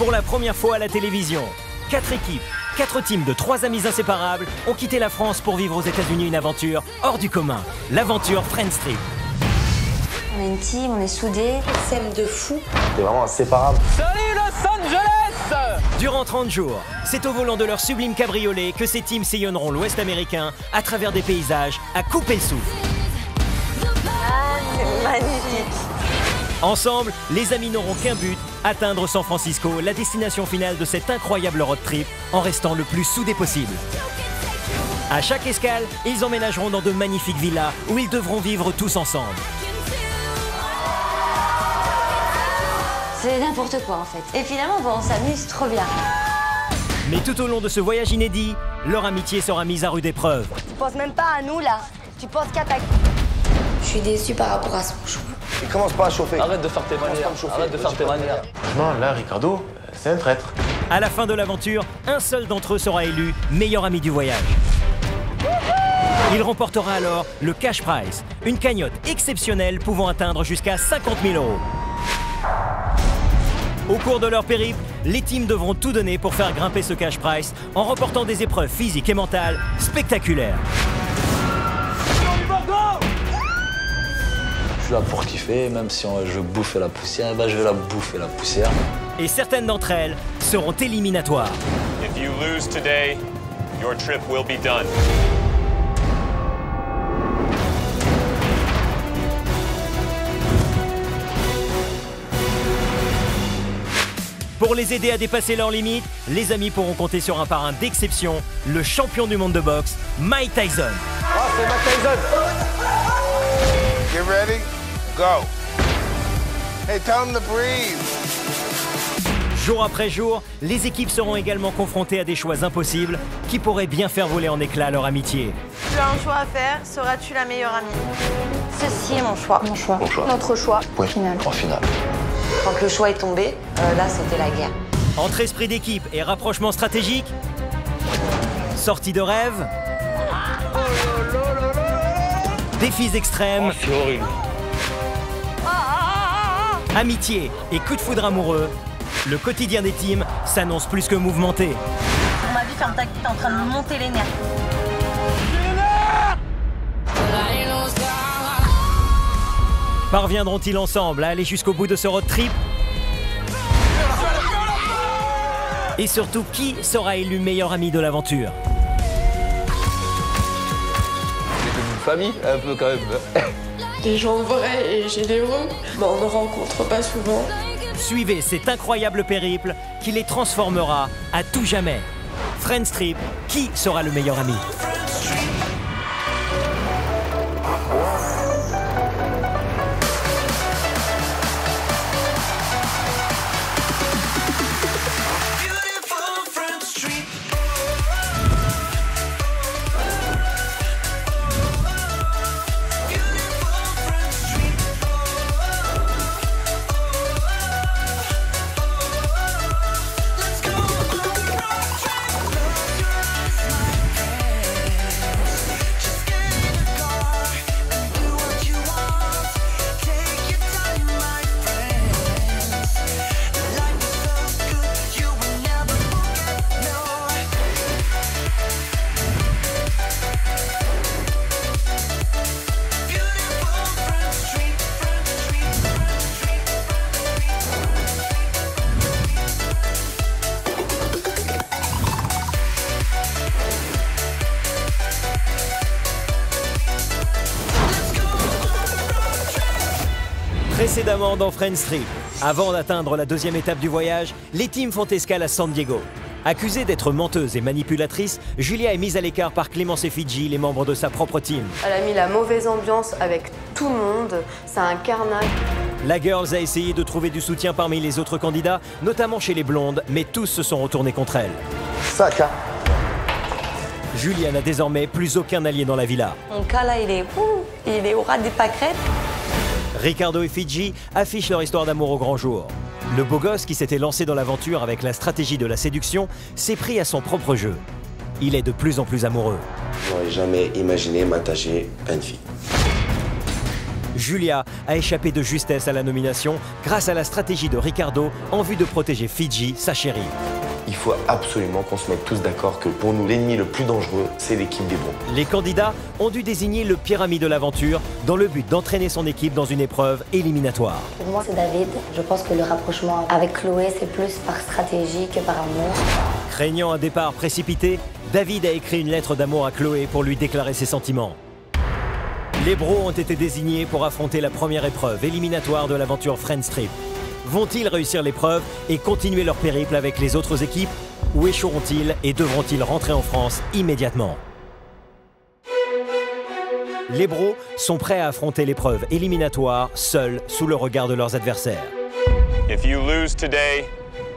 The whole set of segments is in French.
Pour la première fois à la télévision, 4 équipes, 4 teams de 3 amis inséparables ont quitté la France pour vivre aux États-Unis une aventure hors du commun. L'aventure Friends Trip. On est une team, on est soudés, s'aime de fou. C'est vraiment inséparable. Salut Los Angeles! Durant 30 jours, c'est au volant de leur sublime cabriolet que ces teams sillonneront l'Ouest américain à travers des paysages à couper le souffle. Ah, c'est magnifique. Ensemble, les amis n'auront qu'un but, atteindre San Francisco, la destination finale de cet incroyable road trip, en restant le plus soudés possible. À chaque escale, ils emménageront dans de magnifiques villas où ils devront vivre tous ensemble. C'est n'importe quoi en fait. Et finalement, on s'amuse trop bien. Mais tout au long de ce voyage inédit, leur amitié sera mise à rude épreuve. Tu penses même pas à nous là. Tu penses qu'à ta... Je suis déçue par rapport à son choix. Il commence pas à chauffer. Arrête de faire tes manières. Arrête de faire tes manières. Non, là, Ricardo, c'est un traître. À la fin de l'aventure, un seul d'entre eux sera élu meilleur ami du voyage. Il remportera alors le cash prize, une cagnotte exceptionnelle pouvant atteindre jusqu'à 50 000 €. Au cours de leur périple, les teams devront tout donner pour faire grimper ce cash prize en remportant des épreuves physiques et mentales spectaculaires. Je suis là pour kiffer, même si je bouffe la poussière, je vais la bouffer la poussière. Et certaines d'entre elles seront éliminatoires. If you lose today, your trip will be done. Pour les aider à dépasser leurs limites, les amis pourront compter sur un parrain d'exception, le champion du monde de boxe, Mike Tyson. Ah, c'est Mike Tyson. Get ready, go. Hey, tell him to breathe. Jour après jour, les équipes seront également confrontées à des choix impossibles qui pourraient bien faire voler en éclats leur amitié. Tu as un choix à faire, seras-tu la meilleure amie? Ceci est mon choix. Mon choix. Mon choix. Notre choix. Ouais. Final. En finale. Quand le choix est tombé, là c'était la guerre. Entre esprit d'équipe et rapprochement stratégique, sortie de rêve, défis extrêmes, C'est horrible. amitié et coup de foudre amoureux, le quotidien des teams s'annonce plus que mouvementé. On m'a dit ferme ta gueule, t'es en train de me monter les nerfs. Parviendront-ils ensemble à aller jusqu'au bout de ce road trip? Et surtout, qui sera élu meilleur ami de l'aventure? C'est comme une famille, un peu quand même. Des gens vrais et généreux, on ne rencontre pas souvent. Suivez cet incroyable périple qui les transformera à tout jamais. Friends Trip, qui sera le meilleur ami? Précédemment dans Friends Trip, avant d'atteindre la deuxième étape du voyage, les teams font escale à San Diego. Accusée d'être menteuse et manipulatrice, Julia est mise à l'écart par Clémence et Fidji, les membres de sa propre team. Elle a mis la mauvaise ambiance avec tout le monde, c'est un carnage. La Girls a essayé de trouver du soutien parmi les autres candidats, notamment chez les blondes, mais tous se sont retournés contre elle. Sac, hein. Julia n'a désormais plus aucun allié dans la villa. Mon cas là, il est au ras des pâquerettes. Ricardo et Fidji affichent leur histoire d'amour au grand jour. Le beau gosse qui s'était lancé dans l'aventure avec la stratégie de la séduction s'est pris à son propre jeu. Il est de plus en plus amoureux. Je n'aurais jamais imaginé m'attacher à une fille. Julia a échappé de justesse à la nomination grâce à la stratégie de Ricardo en vue de protéger Fidji, sa chérie. Il faut absolument qu'on se mette tous d'accord que pour nous, l'ennemi le plus dangereux, c'est l'équipe des bros. Les candidats ont dû désigner le pire ami de l'aventure dans le but d'entraîner son équipe dans une épreuve éliminatoire. Pour moi, c'est David. Je pense que le rapprochement avec Chloé, c'est plus par stratégie que par amour. Craignant un départ précipité, David a écrit une lettre d'amour à Chloé pour lui déclarer ses sentiments. Les bros ont été désignés pour affronter la première épreuve éliminatoire de l'aventure Friends Trip. Vont-ils réussir l'épreuve et continuer leur périple avec les autres équipes? Ou échoueront-ils et devront-ils rentrer en France immédiatement? Les bros sont prêts à affronter l'épreuve éliminatoire seuls sous le regard de leurs adversaires. If you lose today,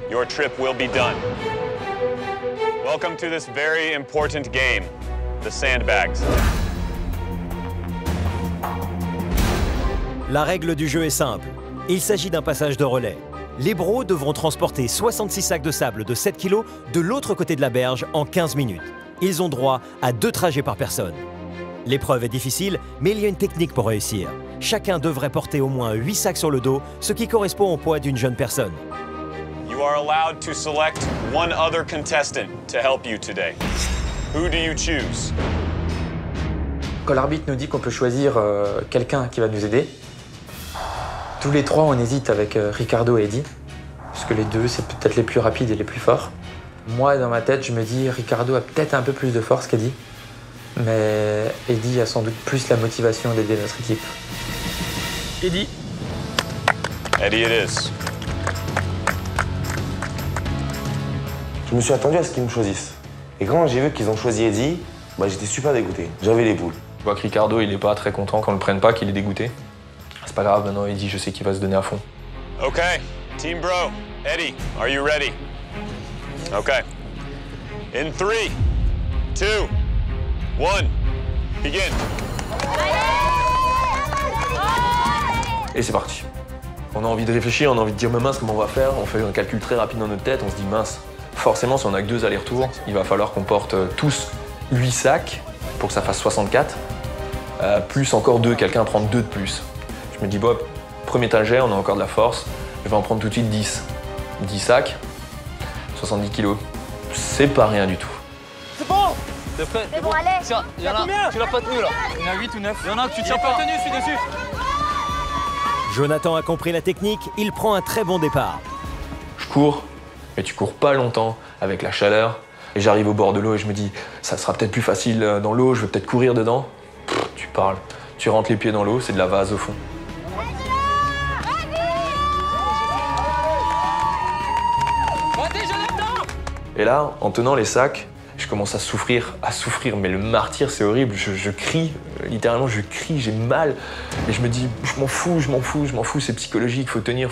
your trip will be done. Welcome to this very important game, the sandbags. La règle du jeu est simple. Il s'agit d'un passage de relais. Les bros devront transporter 66 sacs de sable de 7 kg de l'autre côté de la berge en 15 minutes. Ils ont droit à 2 trajets par personne. L'épreuve est difficile, mais il y a une technique pour réussir. Chacun devrait porter au moins 8 sacs sur le dos, ce qui correspond au poids d'une jeune personne. You are allowed to select one other contestant to help you today. Who do you choose? Quand l'arbitre nous dit qu'on peut choisir quelqu'un qui va nous aider, tous les trois, on hésite avec Ricardo et Eddie, parce que les deux, c'est peut-être les plus rapides et les plus forts. Moi, dans ma tête, je me dis, Ricardo a peut-être un peu plus de force qu'Eddie, mais Eddie a sans doute plus la motivation d'aider notre équipe. Eddie. Eddie it is. Je me suis attendu à ce qu'ils me choisissent. Et quand j'ai vu qu'ils ont choisi Eddie, j'étais super dégoûté. J'avais les boules. Je vois que Ricardo, il est pas très content qu'on le prenne pas, qu'il est dégoûté. C'est pas grave, maintenant Eddie, je sais qu'il va se donner à fond. Okay, Team Bro. Eddie, are you ready? Okay. In 3, 2, 1, begin. Et c'est parti. On a envie de réfléchir, on a envie de dire mais mince, comment on va faire? On fait un calcul très rapide dans notre tête, on se dit mince. Forcément, si on a que 2 allers-retours, il va falloir qu'on porte tous 8 sacs pour que ça fasse 64. Plus encore 2, quelqu'un prendre 2 de plus. Je me dis, Bob, premier trajet, on a encore de la force, je vais en prendre tout de suite 10. 10 sacs, 70 kilos. C'est pas rien du tout. C'est bon! C'est bon, allez! Tiens, il y en a, tu l'as pas tenu là. Il y en a 8 ou 9. Il y en a que tu tiens pas tenu, je suis dessus. Jonathan a compris la technique, il prend un très bon départ. Je cours, mais tu cours pas longtemps avec la chaleur. Et j'arrive au bord de l'eau et je me dis, ça sera peut-être plus facile dans l'eau, je vais peut-être courir dedans. Tu parles, tu rentres les pieds dans l'eau, c'est de la vase au fond. Et là, en tenant les sacs, je commence à souffrir, mais le martyre, c'est horrible. Je crie, littéralement, je crie, j'ai mal. Et je me dis, je m'en fous, c'est psychologique, faut tenir.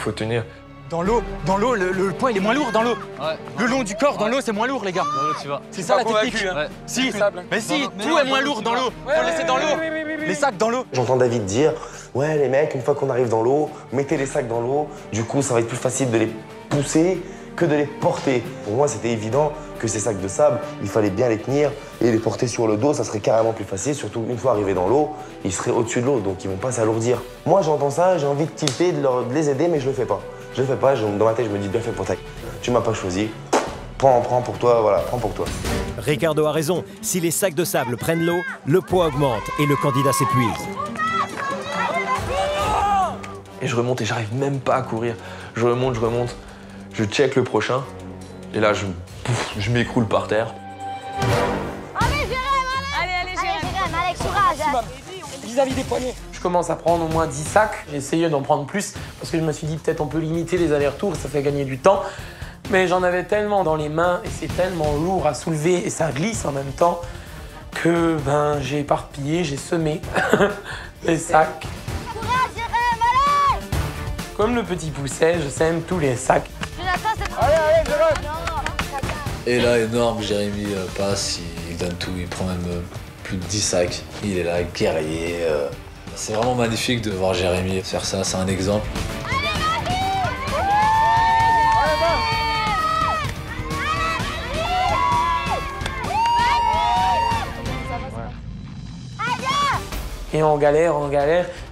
Dans l'eau, le poids il est moins lourd dans l'eau. Ouais. Le long du corps dans l'eau c'est moins lourd les gars. Dans l'eau tu vas. C'est ça la technique. Hein. Ouais. Si, mais si, tout est moins lourd dans l'eau. Faut laisser dans l'eau. Les sacs dans l'eau. J'entends David dire, ouais les mecs, une fois qu'on arrive dans l'eau, mettez les sacs dans l'eau. Du coup, ça va être plus facile de les pousser que de les porter. Pour moi, c'était évident que ces sacs de sable, il fallait bien les tenir et les porter sur le dos, ça serait carrément plus facile, surtout une fois arrivés dans l'eau, ils seraient au-dessus de l'eau, donc ils vont pas s'alourdir. Moi, j'entends ça, j'ai envie de tilter, de les aider, mais je le fais pas. Je le fais pas, dans ma tête, je me dis bien fait pour ta... Tu m'as pas choisi, prends pour toi, voilà, prends pour toi. Ricardo a raison, si les sacs de sable prennent l'eau, le poids augmente et le candidat s'épuise. Et je remonte et j'arrive même pas à courir. Je remonte, je check le prochain, et là, je m'écroule par terre. Allez, Jérém, Alex, courage. Vis-à-vis des poignets. Je commence à prendre au moins 10 sacs. J'ai essayé d'en prendre plus parce que je me suis dit peut-être on peut limiter les allers-retours, ça fait gagner du temps. Mais j'en avais tellement dans les mains et c'est tellement lourd à soulever et ça glisse en même temps que j'ai éparpillé, j'ai semé les sacs. Courage, Jérém, allez! Comme le petit pousset, je sème tous les sacs. Allez, Jérém! Et là, énorme, Jérémy passe, il donne tout, il prend même plus de 10 sacs. Il est là, guerrier. C'est vraiment magnifique de voir Jérémy faire ça, c'est un exemple. Et on galère,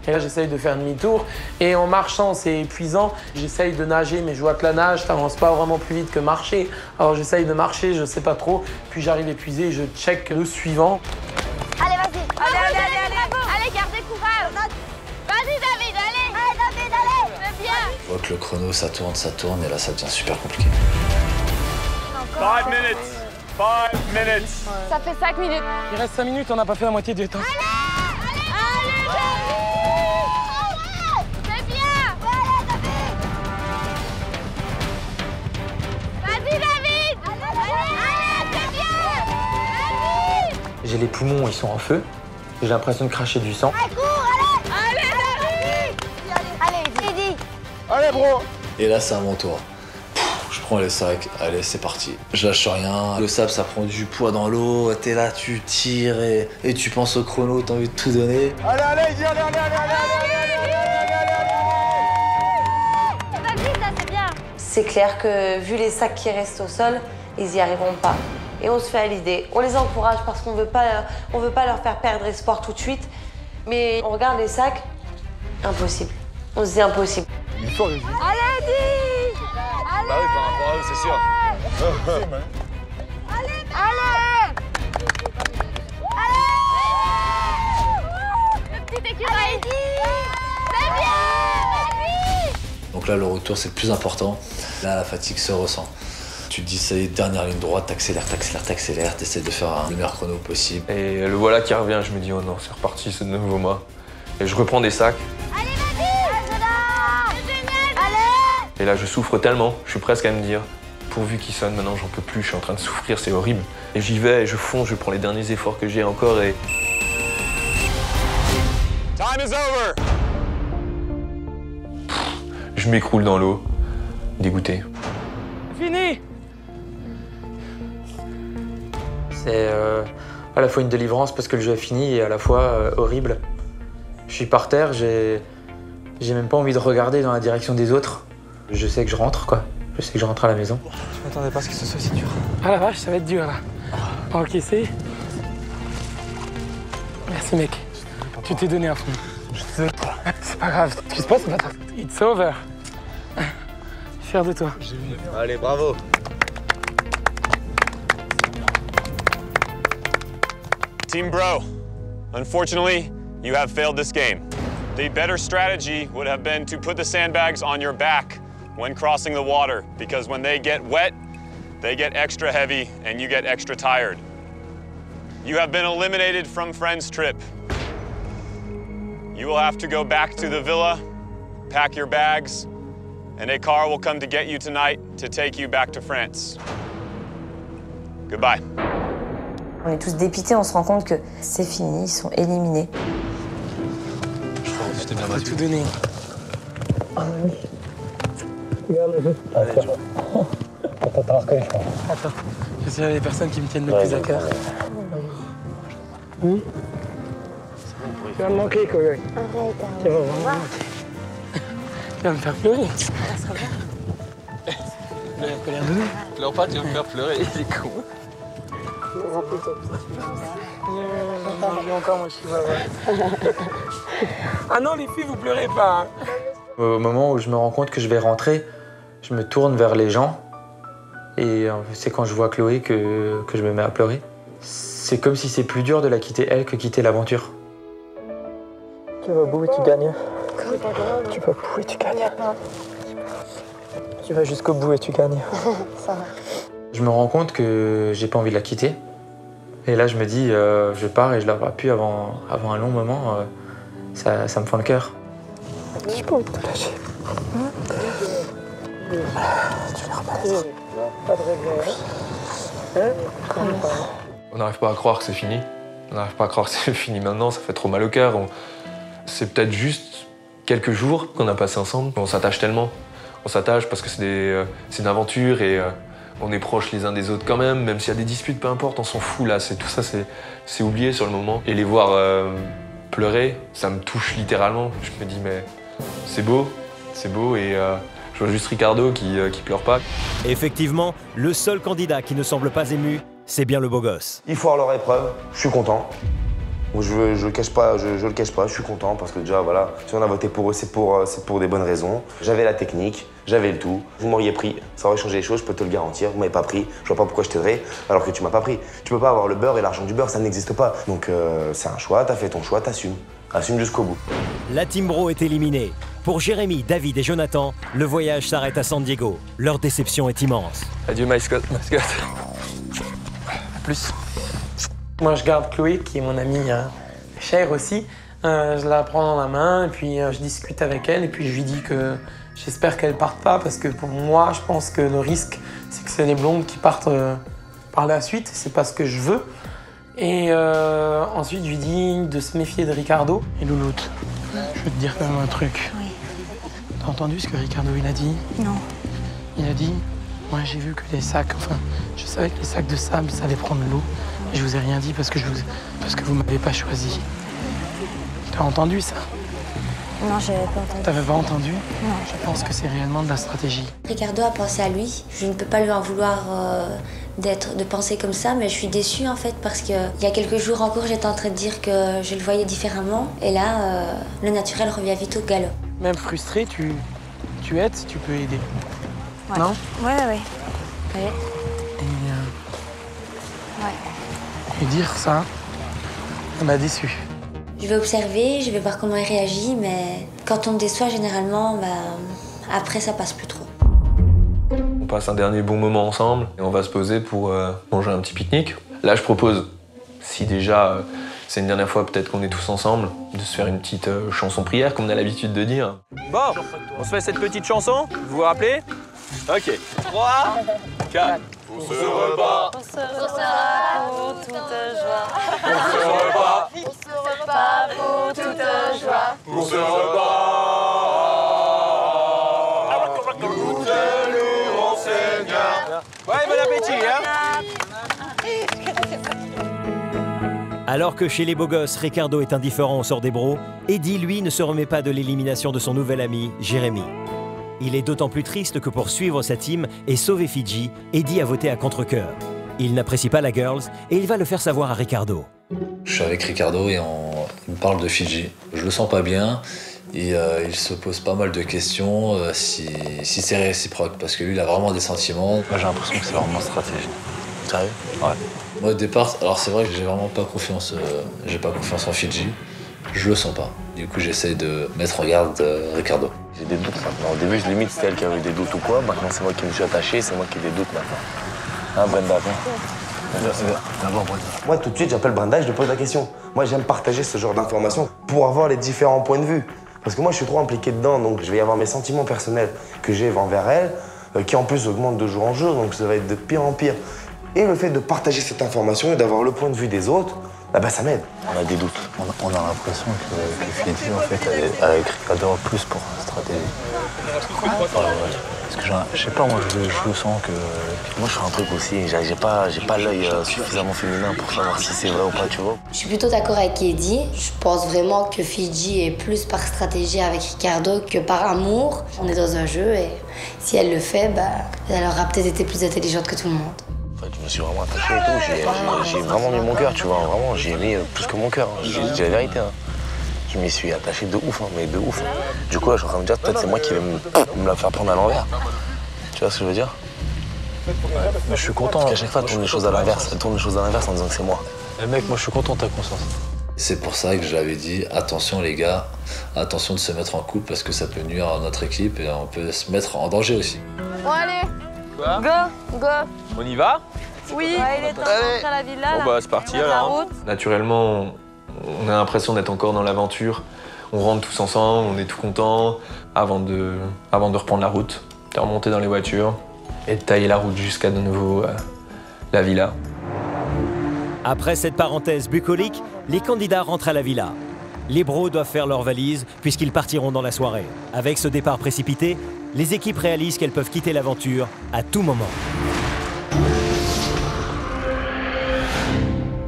Et là, j'essaye de faire demi-tour. Et en marchant, c'est épuisant. J'essaye de nager, mais je vois que la nage, ça avance pas vraiment plus vite que marcher. Alors j'essaye de marcher, je sais pas trop. Puis j'arrive épuisé et je check le suivant. Allez, vas-y. Allez, gardez courage. Vas-y, David, allez. David, allez. C'est bien. Je vois que le chrono, ça tourne, et là, ça devient super compliqué. 5 minutes. 5 minutes. Ça fait 5 minutes. Il reste 5 minutes, on n'a pas fait la moitié du temps. Allez, David. C'est bien. Vas-y, David. Allez, c'est bien. Vas-y. J'ai les poumons, ils sont en feu. J'ai l'impression de cracher du sang. Allez, cours, allez. Allez, David. Allez, Didi. Allez, bro. Et là, c'est à mon tour. Je prends les sacs, allez, c'est parti. Je lâche rien. Le sable, ça prend du poids dans l'eau. T'es là, tu tires et tu penses au chrono, t'as envie de tout donner. Allez, allez, allez. Vas-y, ça, c'est bien. C'est clair que vu les sacs qui restent au sol, ils y arriveront pas. Et on se fait à l'idée. On les encourage parce qu'on veut pas leur faire perdre espoir tout de suite. Mais on regarde les sacs, impossible. On se dit impossible. Il faut réussir. Allez, dis. Bah oui, par rapport à eux, c'est sûr. Allez. Le petit écureuil. C'est bien. Vas-y. Donc là, le retour, c'est le plus important. Là, la fatigue se ressent. Tu te dis, ça y est, dernière ligne droite, t'accélères, t'essaies de faire le meilleur chrono possible. Et le voilà qui revient, je me dis, oh non, c'est reparti, c'est de nouveau moi. Et je reprends des sacs. Allez, vas-y. C'est génial. Allez. Et là, je souffre tellement, je suis presque à me dire, pourvu qu'il sonne, maintenant j'en peux plus, je suis en train de souffrir, c'est horrible. Et j'y vais, et je fonce, je prends les derniers efforts que j'ai encore et... Time is over. Je m'écroule dans l'eau, dégoûté. Fini. C'est à la fois une délivrance parce que le jeu est fini et à la fois horrible. Je suis par terre, j'ai même pas envie de regarder dans la direction des autres. Je sais que je rentre, quoi. Je sais que je rentre à la maison. Je m'attendais pas à ce que ce soit si dur. Ah la vache, ça va être dur là. Pas encaisser. Merci mec. Tu t'es donné à fond. C'est pas grave, t'excuses pas, c'est pas grave. It's over. Fier de toi. Allez, bravo. Team Bro, unfortunately, you have failed this game. The better strategy would have been to put the sandbags on your back when crossing the water, because when they get wet, they get extra heavy and you get extra tired. You have been eliminated from Friends Trip. You will have to go back to the villa, pack your bags, and a car will come to get you tonight to take you back to France. Goodbye. On est tous dépités, on se rend compte que c'est fini, ils sont éliminés. Je t'ai bien battu. Tout donné. Allez, tu vois. Attends, t'as reconnu, je crois. Attends, je sais les personnes qui me tiennent le plus à cœur. Tu vas me manquer, Koyoy. Tu vas vraiment manquer. Tu vas me faire pleurer. La colère de nous. Pleure pas, tu vas me faire pleurer, il est con. Encore, moi, je suis pas. Ah non, les filles, vous pleurez pas. Au moment où je me rends compte que je vais rentrer, je me tourne vers les gens. Et c'est quand je vois Chloé que je me mets à pleurer. C'est comme si c'est plus dur de la quitter elle que quitter l'aventure. Tu vas au bout et tu gagnes. Tu vas au bout et tu gagnes. Tu vas jusqu'au bout et tu gagnes. Ça va. Je me rends compte que j'ai pas envie de la quitter. Et là, je me dis, je pars et je la vois plus avant un long moment. Ça me fend le cœur. Je peux te lâcher. Tu verras pas les autres. Pas de regret. On n'arrive pas à croire que c'est fini. On n'arrive pas à croire que c'est fini maintenant, ça fait trop mal au cœur. C'est peut-être juste quelques jours qu'on a passé ensemble. On s'attache tellement. On s'attache parce que c'est une aventure et on est proches les uns des autres quand même s'il y a des disputes, peu importe, on s'en fout là. Tout ça, c'est oublié sur le moment. Et les voir pleurer, ça me touche littéralement. Je me dis, mais c'est beau et je vois juste Ricardo qui pleure pas. Effectivement, le seul candidat qui ne semble pas ému, c'est bien le beau gosse. Ils foirent leur épreuve, je suis content. Je le cache pas, je suis content parce que déjà voilà, si on a voté pour eux, c'est pour des bonnes raisons. J'avais la technique, j'avais le tout. Vous m'auriez pris, ça aurait changé les choses, je peux te le garantir. Vous m'avez pas pris, je vois pas pourquoi je t'aiderais alors que tu m'as pas pris. Tu peux pas avoir le beurre et l'argent du beurre, ça n'existe pas. Donc c'est un choix, t'as fait ton choix, t'assumes. Assume jusqu'au bout. La Team Bro est éliminée. Pour Jérémy, David et Jonathan, le voyage s'arrête à San Diego. Leur déception est immense. Adieu mascotte. À plus. Moi, je garde Chloé, qui est mon amie chère aussi. Je la prends dans la main et puis je discute avec elle. Et puis je lui dis que j'espère qu'elle parte pas parce que pour moi, je pense que le risque, c'est que c'est les blondes qui partent par la suite. C'est pas ce que je veux. Et ensuite, je lui dis de se méfier de Ricardo. Et Louloute, je veux te dire quand même un truc. Oui. T'as entendu ce que Ricardo il a dit? Non. Il a dit, moi j'ai vu que les sacs, enfin, je savais que les sacs de sable, ça allait prendre l'eau. Et je vous ai rien dit parce que vous m'avez pas choisi. T'as entendu ça? Non, j'avais pas entendu. T'avais pas entendu? Non. Je pense que c'est réellement de la stratégie. Ricardo a pensé à lui. Je ne peux pas lui en vouloir de penser comme ça, mais je suis déçue en fait parce qu'il y a quelques jours encore, j'étais en train de dire que je le voyais différemment. Et là, le naturel revient vite au galop. Même frustré, tu aides, tu peux aider. Ouais. Non? Ouais. Et dire ça m'a déçu. Je vais observer, je vais voir comment il réagit, mais quand on me déçoit, généralement, après, ça passe plus trop. On passe un dernier bon moment ensemble et on va se poser pour manger un petit pique-nique. Là, je propose, si déjà c'est une dernière fois peut-être qu'on est tous ensemble, de se faire une petite chanson prière, comme on a l'habitude de dire. Bon, on se fait cette petite chanson, vous vous rappelez? Ok. 3, 4. Pour ce repas, pour toute joie. Pour ce repas, Pour ce repas, pour toute joie. pour ce repas. Goûte-nous, mon Seigneur. Ouais, bon appétit, Alors que chez les beaux gosses, Ricardo est indifférent au sort des bros, Eddie, lui, ne se remet pas de l'élimination de son nouvel ami, Jérémy. Il est d'autant plus triste que pour suivre sa team et sauver Fidji, Eddie a voté à contre-cœur. Il n'apprécie pas la Girls et il va le faire savoir à Ricardo. Je suis avec Ricardo et il me parle de Fidji. Je le sens pas bien et il se pose pas mal de questions si c'est réciproque parce que lui il a vraiment des sentiments. Moi j'ai l'impression que c'est vraiment stratégique. Sérieux? Ouais. Moi au départ, alors c'est vrai que j'ai vraiment pas confiance, en Fidji. Je le sens pas. Du coup j'essaie de mettre en garde Ricardo. J'ai des doutes maintenant. Au début, limite, c'était elle qui avait des doutes ou quoi. Maintenant, c'est moi qui me suis attaché, c'est moi qui ai des doutes maintenant. Hein, Brenda, viens. D'abord, Brenda. Moi, tout de suite, j'appelle Brenda et je lui pose la question. Moi, j'aime partager ce genre d'informations pour avoir les différents points de vue. Parce que moi, je suis trop impliqué dedans, donc je vais y avoir mes sentiments personnels que j'ai envers elle, qui en plus augmentent de jour en jour, donc ça va être de pire en pire. Et le fait de partager cette information et d'avoir le point de vue des autres, ça m'aide. On a des doutes. On a l'impression que Fidji, en fait, elle est avec Ricardo plus pour la stratégie. Parce que je sais pas, moi, je sens que... Moi, je fais un truc aussi. J'ai pas l'œil suffisamment féminin pour savoir si c'est vrai ou pas, tu vois. Je suis plutôt d'accord avec Eddie. Je pense vraiment que Fidji est plus par stratégie avec Ricardo que par amour. On est dans un jeu et si elle le fait, elle aura peut-être été plus intelligente que tout le monde. En fait, je me suis vraiment attaché et tout. J'ai vraiment mis mon cœur, tu vois. Vraiment, j'ai mis plus que mon cœur. J'ai dit la vérité. Je m'y suis attaché de ouf, mais de ouf. Du coup, là, je suis en train de me dire, peut-être c'est moi qui vais me la faire prendre à l'envers. Tu vois ce que je veux dire? Mais je suis content. Parce qu'à chaque fois, elle tourne les choses à l'inverse. Elle tourne les choses à l'inverse en disant que c'est moi. Mais mec, moi, je suis content de ta conscience. C'est pour ça que je l'avais dit, attention les gars, attention de se mettre en couple parce que ça peut nuire à notre équipe et on peut se mettre en danger aussi. Bon, allez. Quoi? Go. On y va? Oui. Ouais, il est temps d'entrer à la villa. Bon, c'est parti la alors. route. Naturellement, on a l'impression d'être encore dans l'aventure. On rentre tous ensemble, on est tout contents avant de reprendre la route, de remonter dans les voitures et de tailler la route jusqu'à de nouveau la villa. Après cette parenthèse bucolique, les candidats rentrent à la villa. Les bros doivent faire leurs valises puisqu'ils partiront dans la soirée. Avec ce départ précipité, les équipes réalisent qu'elles peuvent quitter l'aventure à tout moment.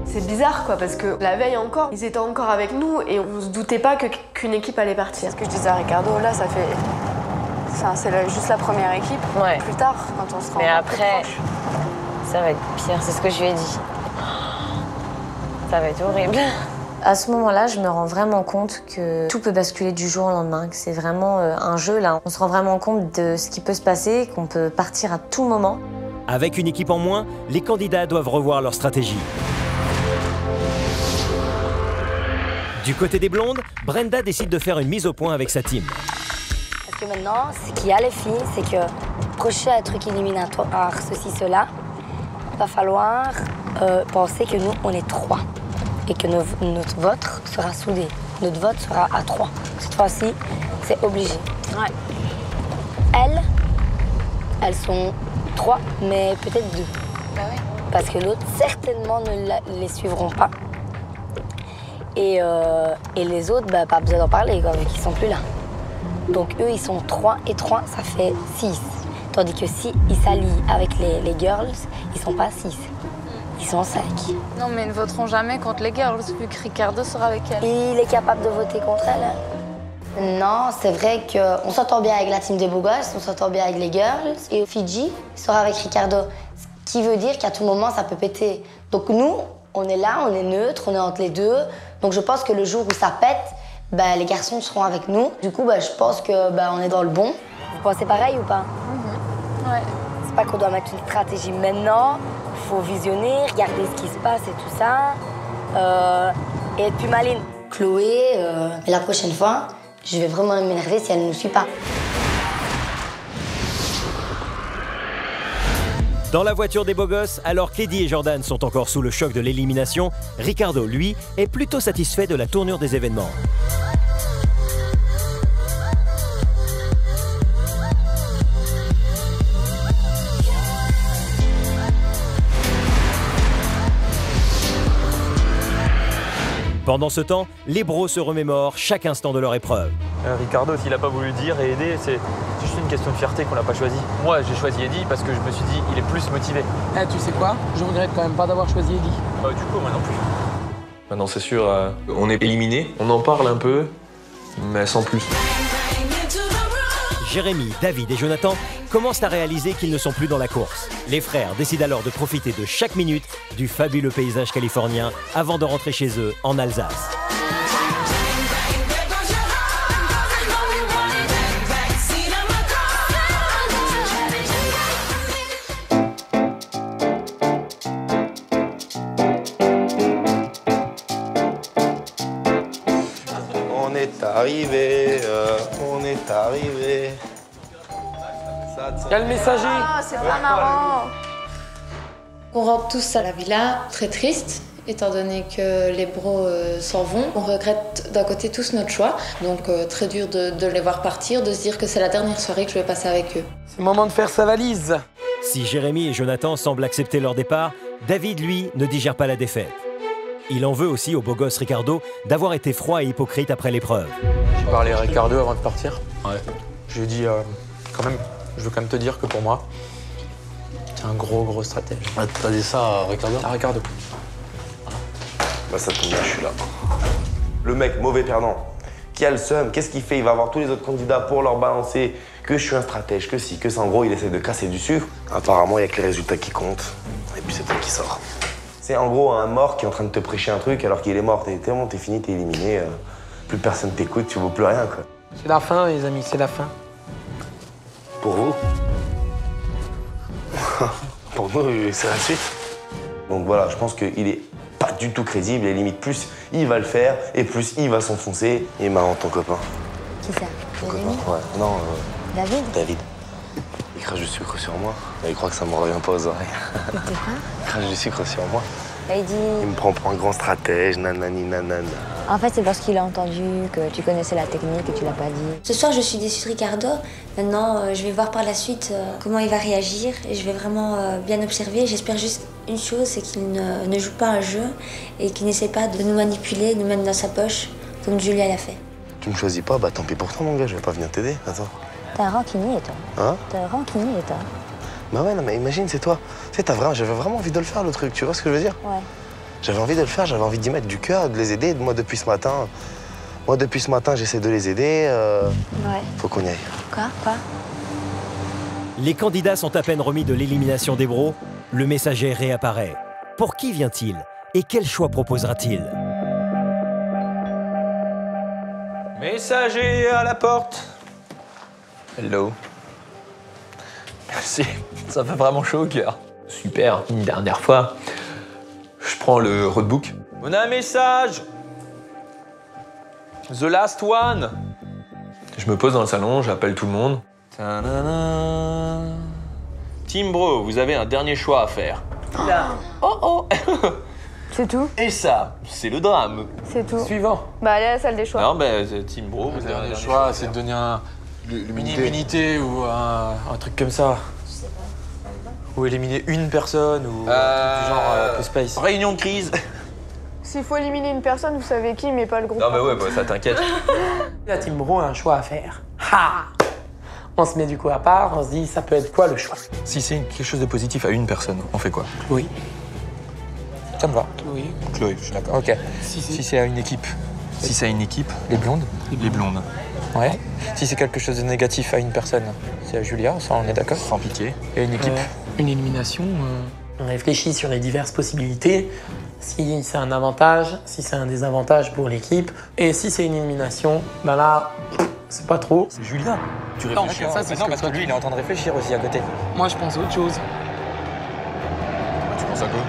C'est bizarre quoi, parce que la veille encore, ils étaient encore avec nous et on se doutait pas qu'une équipe allait partir. Ce que je disais à Ricardo, là, ça fait... c'est juste la première équipe. Ouais. Plus tard, quand on sera... Mais après, ça va être pire, c'est ce que je lui ai dit. Ça va être horrible. À ce moment-là, je me rends vraiment compte que tout peut basculer du jour au lendemain, que c'est vraiment un jeu là. On se rend vraiment compte de ce qui peut se passer, qu'on peut partir à tout moment. Avec une équipe en moins, les candidats doivent revoir leur stratégie. Du côté des blondes, Brenda décide de faire une mise au point avec sa team. Parce que maintenant, ce qu'il y a les filles, c'est que prochain truc éliminatoire, ceci, cela, il va falloir penser que nous, on est 3. Et que notre vote sera soudé. Notre vote sera à 3. Cette fois-ci, c'est obligé. Ouais. Elles sont 3, mais peut-être 2. Bah ouais. Parce que l'autre, certainement, ne les suivront pas. Et les autres, bah, pas besoin d'en parler, quoi, vu qu'ils sont plus là. Donc eux, ils sont 3 et 3, ça fait 6. Tandis que si ils s'allient avec les girls, ils sont pas 6. Ils sont 5. Non, mais ils ne voteront jamais contre les girls, vu que Ricardo sera avec elles. Il est capable de voter contre elles. Non, c'est vrai qu'on s'entend bien avec la team des beaux gosses, on s'entend bien avec les girls. Et Fidji sera avec Ricardo. Ce qui veut dire qu'à tout moment, ça peut péter. Donc nous, on est là, on est neutre, on est entre les deux. Donc je pense que le jour où ça pète, bah, les garçons seront avec nous. Du coup, bah, je pense que bah, on est dans le bon. Vous pensez pareil ou pas? Ouais. C'est pas qu'on doit mettre une stratégie maintenant. Il faut visionner, regarder ce qui se passe et tout ça. Et être plus maline. Chloé, la prochaine fois, je vais vraiment m'énerver si elle ne nous suit pas. Dans la voiture des beaux gosses, alors qu'Eddie et Jordan sont encore sous le choc de l'élimination, Ricardo, lui, est plutôt satisfait de la tournure des événements. Pendant ce temps, les bros se remémorent chaque instant de leur épreuve. Ricardo, s'il n'a pas voulu dire et aider, c'est juste une question de fierté qu'on n'a pas choisi. Moi, j'ai choisi Eddie parce que je me suis dit il est plus motivé. Eh, tu sais quoi? Je regrette quand même pas d'avoir choisi Eddie. Du coup, moi non plus. Maintenant, c'est sûr, on est éliminé. On en parle un peu, mais sans plus. Jérémy, David et Jonathan commencent à réaliser qu'ils ne sont plus dans la course. Les frères décident alors de profiter de chaque minute du fabuleux paysage californien avant de rentrer chez eux en Alsace. On est arrivé, on est arrivé. Il y a le messager. Ah, c'est pas marrant. On rentre tous à la villa, très triste, étant donné que les bros s'en vont. On regrette d'un côté tous notre choix, donc très dur de les voir partir, de se dire que c'est la dernière soirée que je vais passer avec eux. C'est le moment de faire sa valise. Si Jérémy et Jonathan semblent accepter leur départ, David, lui, ne digère pas la défaite. Il en veut aussi au beau gosse Ricardo d'avoir été froid et hypocrite après l'épreuve. J'ai parlé à Ricardo avant de partir. Ouais. Je lui ai dit, quand même, je veux quand même te dire que pour moi, c'est un gros stratège. Ah, t'as dit ça à Ricardo? À Ricardo. Bah ça tombe bien, je suis là. Le mec, mauvais perdant, qui a le seum, qu'est-ce qu'il fait? Il va avoir tous les autres candidats pour leur balancer que je suis un stratège, que si, que ça. En gros, il essaie de casser du sucre. Apparemment, il n'y a que les résultats qui comptent. Et puis c'est toi qui sort. C'est en gros un mort qui est en train de te prêcher un truc alors qu'il est mort. T'es fini, t'es éliminé. Plus personne t'écoute, tu vaux plus rien, quoi. C'est la fin, les amis, c'est la fin. Pour vous? Pour nous, c'est la suite. Donc voilà, je pense qu'il est pas du tout crédible et limite plus il va le faire et plus il va s'enfoncer. Il est marrant ton copain. Qui ça? Ton copain? Ouais, non. David? David. Il crache du sucre sur moi. Il croit que ça me revient pas aux oreilles. Il crache du sucre sur moi. Il dit... Il me prend pour un grand stratège, nanani nanana. En fait, c'est parce qu'il a entendu que tu connaissais la technique et tu l'as pas dit. Ce soir, je suis déçue de Ricardo. Maintenant, je vais voir par la suite comment il va réagir et je vais vraiment bien observer. J'espère juste une chose, c'est qu'il ne joue pas un jeu et qu'il n'essaie pas de nous manipuler, de nous mettre dans sa poche, comme Julia l'a fait. Tu me choisis pas? Bah tant pis pour toi, mon gars, je vais pas venir t'aider. Attends. T'es un rancunier, toi. Hein? T'es un rancunier, toi. Bah ouais, non, mais imagine, c'est toi. Tu sais, j'avais vraiment envie de le faire, le truc, tu vois ce que je veux dire? Ouais. J'avais envie de le faire, j'avais envie d'y mettre du cœur, de les aider. Moi, depuis ce matin, j'essaie de les aider. Ouais. Faut qu'on y aille. Quoi? Les candidats sont à peine remis de l'élimination des bros. Le messager réapparaît. Pour qui vient-il? Et quel choix proposera-t-il? Messager à la porte. Hello. Merci, ça fait vraiment chaud au cœur. Super, une dernière fois. Je prends le roadbook. On a un message. The last one. Je me pose dans le salon, j'appelle tout le monde. Ta-da-da. Team Bro, vous avez un dernier choix à faire. Là. Oh oh. C'est tout? Et ça, c'est le drame. C'est tout. Suivant. Bah allez à la salle des choix. Non, mais Team Bro, vous avez un dernier choix, c'est de donner une immunité ou un truc comme ça. Ou éliminer une personne ou un truc du genre un peu space. Réunion de crise. S'il faut éliminer une personne, vous savez qui, mais pas le groupe. Non, mais ouais, bah, ça t'inquiète. La Team Bro a un choix à faire. Ha! On se met du coup à part, on se dit ça peut être quoi le choix? Si c'est quelque chose de positif à une personne, on fait quoi? Oui. Ça me va. Oui. Chloé, je suis d'accord. Ok. Si c'est à une équipe. Si c'est à une équipe. Les blondes. Les blondes. Ouais. Si c'est quelque chose de négatif à une personne, c'est à Julia, ça on est d'accord? Sans pitié. Et une équipe. Une élimination. On réfléchit sur les diverses possibilités. Si c'est un avantage, si c'est un désavantage pour l'équipe. Et si c'est une élimination, ben là, c'est pas trop. C'est Julia. Tu réfléchis. Non, ça, c'est non, parce que lui, il est en train de réfléchir aussi à côté. Moi, je pense à autre chose. Tu penses à quoi?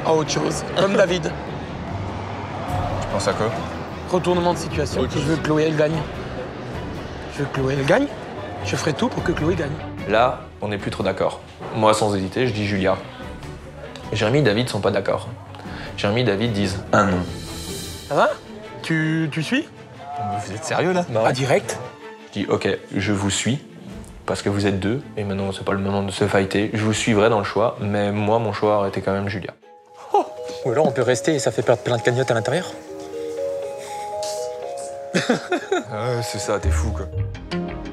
À autre chose. Comme David. Tu penses à quoi? Retournement de situation. Je veux que Chloé elle gagne. Je veux que Chloé elle gagne. Je ferai tout pour que Chloé gagne. Là, on n'est plus trop d'accord. Moi, sans hésiter, je dis Julia. Jérémy et David sont pas d'accord. Jérémy et David disent un non. Ça va? Tu suis? Vous êtes sérieux là? À direct? Je dis ok, je vous suis, parce que vous êtes deux, et maintenant c'est pas le moment de se fighter. Je vous suivrai dans le choix, mais moi, mon choix aurait été quand même Julia. Oh. Ou alors on peut rester et ça fait perdre plein de cagnottes à l'intérieur? C'est ça, t'es fou quoi.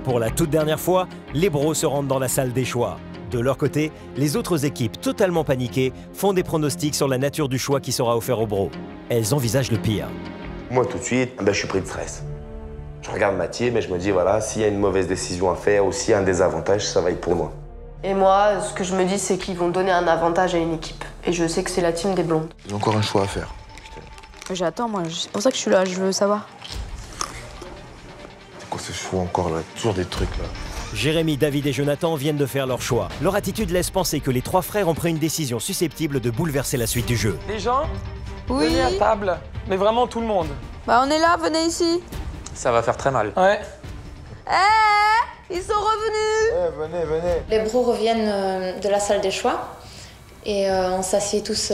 Pour la toute dernière fois, les bros se rendent dans la salle des choix. De leur côté, les autres équipes, totalement paniquées, font des pronostics sur la nature du choix qui sera offert aux bros. Elles envisagent le pire. Moi, tout de suite, je suis pris de stress. Je regarde Mathieu, mais je me dis, voilà, s'il y a une mauvaise décision à faire ou s'il y a un désavantage, ça va être pour moi. Et moi, ce que je me dis, c'est qu'ils vont donner un avantage à une équipe. Et je sais que c'est la team des blondes. J'ai encore un choix à faire. J'attends, moi. C'est pour ça que je suis là, je veux savoir. C'est quoi ce choix encore là? Toujours des trucs là. Jérémy, David et Jonathan viennent de faire leur choix. Leur attitude laisse penser que les trois frères ont pris une décision susceptible de bouleverser la suite du jeu. Les gens? Oui. Venez à table. Mais vraiment tout le monde. Bah on est là, venez ici. Ça va faire très mal. Ouais. Ils sont revenus. Venez. Les bros reviennent de la salle des choix et on s'assied tous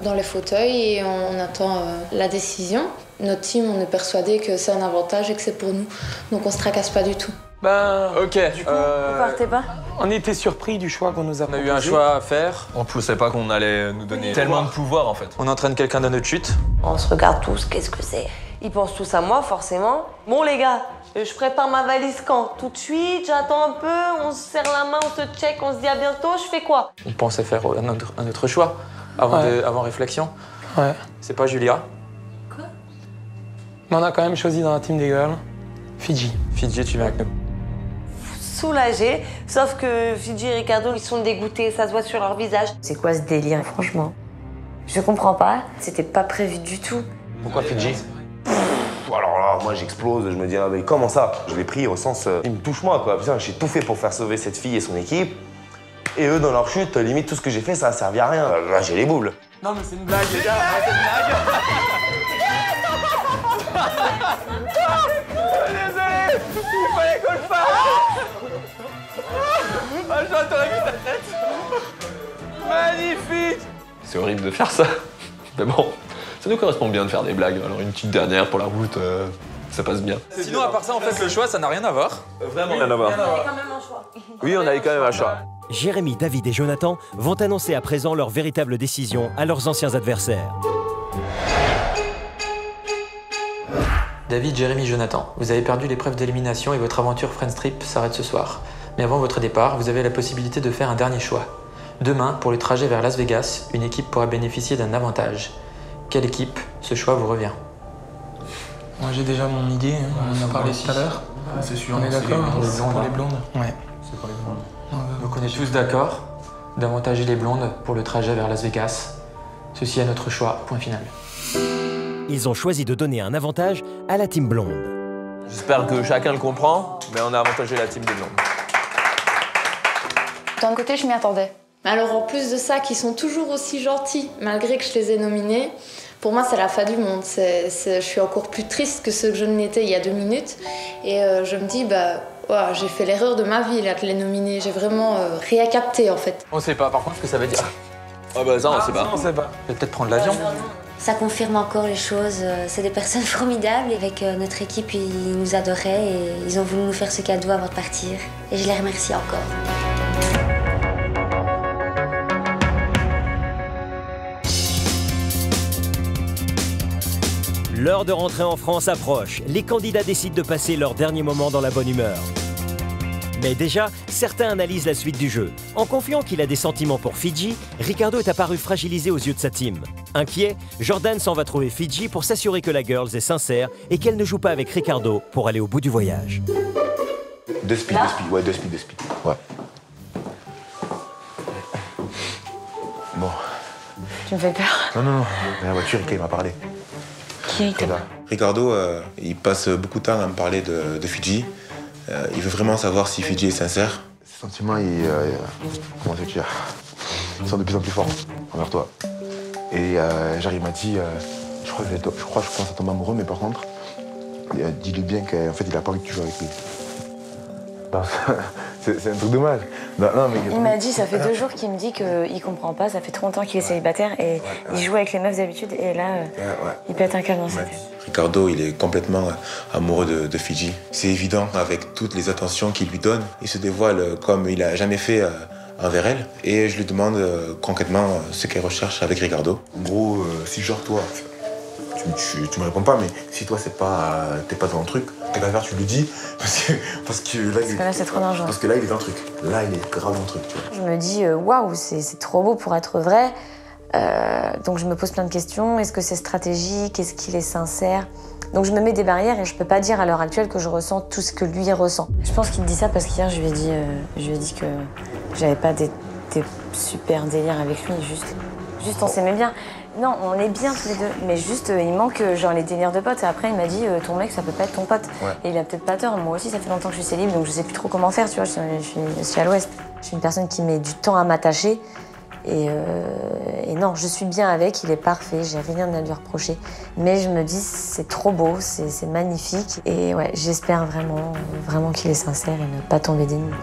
dans les fauteuils et on attend la décision. Notre team, on est persuadé que c'est un avantage et que c'est pour nous, donc on se tracasse pas du tout. Ben, ok. Du coup, Vous partez pas? on était surpris du choix qu'on nous a proposé. On a eu un choix à faire. On pensait pas qu'on allait nous donner tellement de pouvoir en fait. On entraîne quelqu'un dans notre chute. On se regarde tous, qu'est-ce que c'est? Ils pensent tous à moi, forcément. Bon, les gars, je prépare ma valise quand? Tout de suite, j'attends un peu, on se serre la main, on se check, on se dit à bientôt, je fais quoi? On pensait faire un autre choix avant réflexion. Ouais. C'est pas Julia. Mais on a quand même choisi dans la team des girls Fidji. Fidji, tu viens avec nous. Soulagés, sauf que Fidji et Ricardo, ils sont dégoûtés, ça se voit sur leur visage. C'est quoi ce délire, franchement? Je comprends pas, c'était pas prévu du tout. Pourquoi Fidji? Alors là, moi j'explose, je me dis, ah, mais comment ça? Je l'ai pris au sens, il me touche moi quoi. Putain, j'ai tout fait pour faire sauver cette fille et son équipe. Et eux, dans leur chute, limite tout ce que j'ai fait, ça a servi à rien. Là, j'ai les boules. Non mais c'est une blague, les gars, c'est une blague. Désolé, il fallait qu'on le fasse. Ah, j'aurais vu ta tête. Magnifique. C'est horrible de faire ça. Mais bon, ça nous correspond bien de faire des blagues. Alors une petite dernière pour la route, ça passe bien. Sinon, à part ça, en fait, le choix, ça n'a rien à voir. Vraiment rien à voir. On avait quand même un choix. Oui, on avait quand même un choix. Jérémy, David et Jonathan vont annoncer à présent leur véritable décision à leurs anciens adversaires. David, Jérémy, Jonathan, vous avez perdu l'épreuve d'élimination et votre aventure Friends Trip s'arrête ce soir. Mais avant votre départ, vous avez la possibilité de faire un dernier choix. Demain, pour le trajet vers Las Vegas, une équipe pourra bénéficier d'un avantage. Quelle équipe? Ce choix vous revient. Moi j'ai déjà mon idée, on en a parlé tout à l'heure. C'est sûr, On est d'accord, c'est pour les blondes. Ouais. C'est pour les blondes. Donc on est tous d'accord d'avantager les blondes pour le trajet vers Las Vegas. Ceci est notre choix, point final. Ils ont choisi de donner un avantage à la team blonde. J'espère que chacun le comprend, mais on a avantagé la team des blondes. D'un côté, je m'y attendais. Alors en plus de ça, qu'ils sont toujours aussi gentils, malgré que je les ai nominés, pour moi c'est la fin du monde. Je suis encore plus triste que ce que je ne l'étais il y a 2 minutes. Et je me dis, j'ai fait l'erreur de ma vie là, de les nominer. J'ai vraiment rien capté en fait. On sait pas par contre ce que ça veut dire. Ah bah ça on sait pas. On sait pas. Je vais peut-être prendre l'avion. Ça confirme encore les choses. C'est des personnes formidables. Avec notre équipe, ils nous adoraient et ils ont voulu nous faire ce cadeau avant de partir. Et je les remercie encore. L'heure de rentrer en France approche. Les candidats décident de passer leur dernier moment dans la bonne humeur. Mais déjà, certains analysent la suite du jeu. En confiant qu'il a des sentiments pour Fidji, Ricardo est apparu fragilisé aux yeux de sa team. Inquiet, Jordan s'en va trouver Fidji pour s'assurer que la girls est sincère et qu'elle ne joue pas avec Ricardo pour aller au bout du voyage. 2 speed, ouais, 2 speed. Ouais. Bon. Tu me fais peur. Non. La voiture, il m'a parlé. Qui t'a parlé? Ricardo, il passe beaucoup de temps à me parler de Fidji. Il veut vraiment savoir si Fidji est sincère. Ses sentiments, comment te dire, ils sont de plus en plus forts envers toi. Et genre, il m'a dit, je crois que je commence à tomber amoureux, mais par contre, dis-lui bien qu'en fait, il a pas envie que tu joues avec lui. C'est un truc de mal. Non, mais... Il m'a dit, ça fait 2 jours qu'il me dit qu'il comprend pas, ça fait trop longtemps qu'il est célibataire et il joue avec les meufs d'habitude et là, il pète un câble dans sa tête. Ricardo, il est complètement amoureux de Fidji. C'est évident, avec toutes les attentions qu'il lui donne, il se dévoile comme il a jamais fait envers elle. Et je lui demande concrètement ce qu'elle recherche avec Ricardo. En gros, si genre toi, tu me réponds pas, mais si toi t'es pas dans le truc, t'es pas faire, tu lui dis, parce que là c'est trop dangereux. Parce que là il est dans le truc, là il est grave dans le truc, tu vois. Je me dis waouh, c'est trop beau pour être vrai. Donc je me pose plein de questions. Est-ce que c'est stratégique? Est-ce qu'il est sincère? Donc je me mets des barrières et je peux pas dire à l'heure actuelle que je ressens tout ce que lui ressent. Je pense qu'il me dit ça parce qu'hier je lui ai dit que j'avais pas des super délires avec lui, juste on s'aimait bien. Non, on est bien tous les deux, mais juste il manque genre les délires de potes. Et après il m'a dit ton mec ça peut pas être ton pote. Ouais. Et il a peut-être pas tort. Moi aussi ça fait longtemps que je suis célib, donc je sais plus trop comment faire. Tu vois, je suis à l'ouest. Je suis une personne qui met du temps à m'attacher. Et non, je suis bien avec, il est parfait, j'ai rien à lui reprocher. Mais je me dis, c'est trop beau, c'est magnifique. Et ouais, j'espère vraiment qu'il est sincère et ne pas tomber des nues.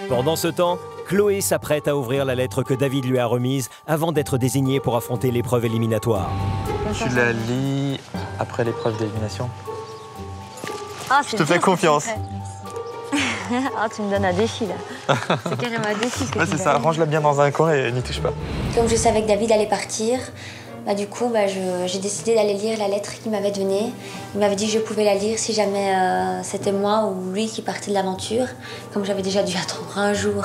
Pendant ce temps, Chloé s'apprête à ouvrir la lettre que David lui a remise avant d'être désignée pour affronter l'épreuve éliminatoire. Tu la lis après l'épreuve d'élimination? Ah, je te fais confiance. Ah, tu me donnes un défi là. C'est carrément un défi. Ouais, c'est ça, range-la bien dans un coin et n'y touche pas. Comme je savais que David allait partir, du coup, j'ai décidé d'aller lire la lettre qu'il m'avait donnée. Il m'avait dit que je pouvais la lire si jamais c'était moi ou lui qui partait de l'aventure. Comme j'avais déjà dû attendre un jour,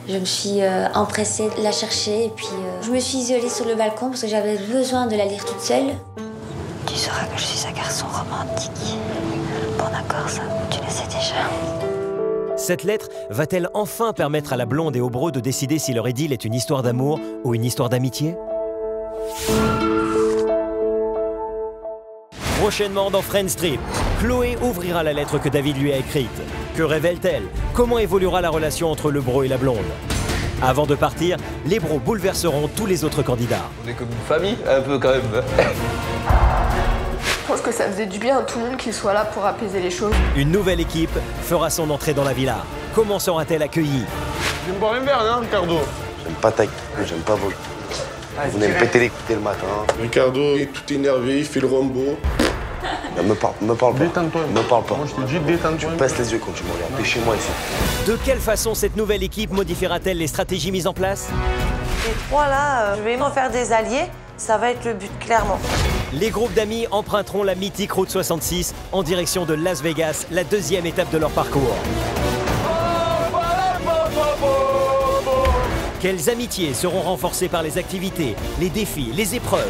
je me suis empressée de la chercher et puis je me suis isolée sur le balcon parce que j'avais besoin de la lire toute seule. Tu sauras que je suis un garçon romantique. Bon d'accord, ça, tu le sais déjà. Cette lettre va-t-elle enfin permettre à la blonde et au bro de décider si leur idylle est une histoire d'amour ou une histoire d'amitié? Prochainement dans Friends Trip, Chloé ouvrira la lettre que David lui a écrite. Que révèle-t-elle? Comment évoluera la relation entre le bro et la blonde? Avant de partir, les bros bouleverseront tous les autres candidats. On est comme une famille, un peu quand même. Je pense que ça faisait du bien à tout le monde qu'il soit là pour apaiser les choses. Une nouvelle équipe fera son entrée dans la villa. Comment sera-t-elle accueillie? Je vais me boire une verre, hein, Ricardo? J'aime pas ta gueule, j'aime pas vos... Vous venez me péter les coups dès le matin. Ricardo est tout énervé, il fait le Rambo. Me parle pas. Détends-toi. Me parle pas. Moi, je te dis détends-toi. Tu baisses les yeux quand tu me regardes. T'es chez moi ici. De quelle façon cette nouvelle équipe modifiera-t-elle les stratégies mises en place? Les 3 là, je vais m'en faire des alliés. Ça va être le but, clairement. Les groupes d'amis emprunteront la mythique route 66 en direction de Las Vegas, la 2e étape de leur parcours. Quelles amitiés seront renforcées par les activités, les défis, les épreuves?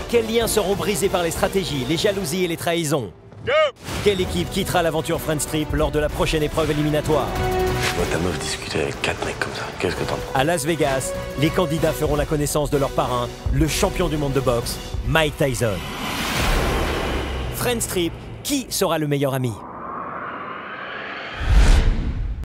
Quels liens seront brisés par les stratégies, les jalousies et les trahisons? Quelle équipe quittera l'aventure Friends Trip lors de la prochaine épreuve éliminatoire? Je vois ta meuf discuter avec 4 mecs comme ça. Qu'est-ce que t'en penses? À Las Vegas, les candidats feront la connaissance de leur parrain, le champion du monde de boxe, Mike Tyson. Friends Trip, qui sera le meilleur ami?